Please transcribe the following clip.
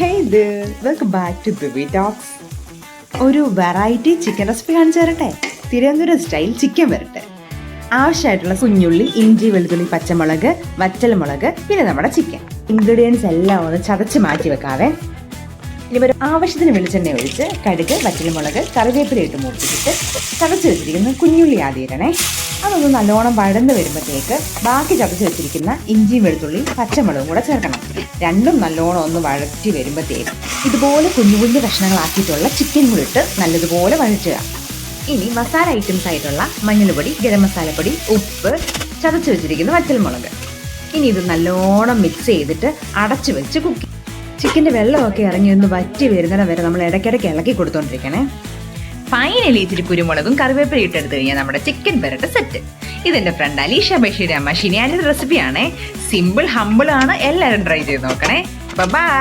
Hey there, welcome back to Bibi Talks. ഒരു variety chicken recipe കാണിച്ചു തരട്ടെ. Thiruvananthapuram style chicken വരട്ടെ. ആവശ്യമായിട്ടുള്ള കുഞ്ഞുള്ളി, ഇഞ്ചി, വെളുത്തുള്ളി, പച്ചമുളക്, വറ്റൽമുളക്, പിന്നെ നമ്മുടെ ചിക്കൻ. ഇൻഗ്രീഡിയൻസ് എല്ലാം ഒന്ന് ചതച്ച് മാറ്റി വെക്കാവേ. ഇനി ഒരു ആവശ്യത്തിന് വെളിച്ചെണ്ണ ഒഴിച്ച് കടുക്, വറ്റൽമുളക്, കറിവേപ്പില ഇട്ട് മൂപ്പിച്ചിട്ട് ചതച്ച് വെച്ചിരിക്കുന്ന കുഞ്ഞുള്ളി ആദ്യം ഇടണേ. അതൊന്ന് നല്ലോണം വഴന്ന് വരുമ്പോഴത്തേക്ക് ബാക്കി ചതച്ച് വെച്ചിരിക്കുന്ന ഇഞ്ചിയും വെളുത്തുള്ളിയും പച്ചമുളകും കൂടെ ചേർക്കണം. രണ്ടും നല്ലോണം ഒന്ന് വഴറ്റി വരുമ്പോഴത്തേക്ക് ഇതുപോലെ കുഞ്ഞു കുഞ്ഞു കഷ്ണങ്ങളാക്കിയിട്ടുള്ള ചിക്കൻ കൂടി ഇട്ട് നല്ലതുപോലെ വഴറ്റുക. ഇനി മസാല ഐറ്റംസ് ആയിട്ടുള്ള മഞ്ഞൾപ്പൊടി, ഗരം മസാലപ്പൊടി, ഉപ്പ്, ചതച്ച് വെച്ചിരിക്കുന്ന വറ്റൽമുളക്. ഇനി ഇത് നല്ലോണം മിക്സ് ചെയ്തിട്ട് അടച്ചു വെച്ച് കുക്ക്. ചിക്കൻ്റെ വെള്ളമൊക്കെ ഇറങ്ങി ഒന്ന് വറ്റി വരുന്നിടം വരെ നമ്മൾ ഇടയ്ക്കിടയ്ക്ക് ഇളക്കി കൊടുത്തോണ്ടിരിക്കണേ. ഫൈനലി ഇത്തിരി കുരുമുളകും കറിവേപ്പില ഇട്ടെടുത്ത് കഴിഞ്ഞാൽ നമ്മുടെ ചിക്കൻ പെരട്ട് സെറ്റ്. ഇതെന്റെ ഫ്രണ്ട് അലീഷ ബഷീർ അമ്മ ഷിനിയാൻ്റെ റെസിപ്പിയാണേ. സിമ്പിൾ, ഹമ്പിൾ ആണ്. എല്ലാവരും ട്രൈ ചെയ്ത് നോക്കണേ. ബൈ.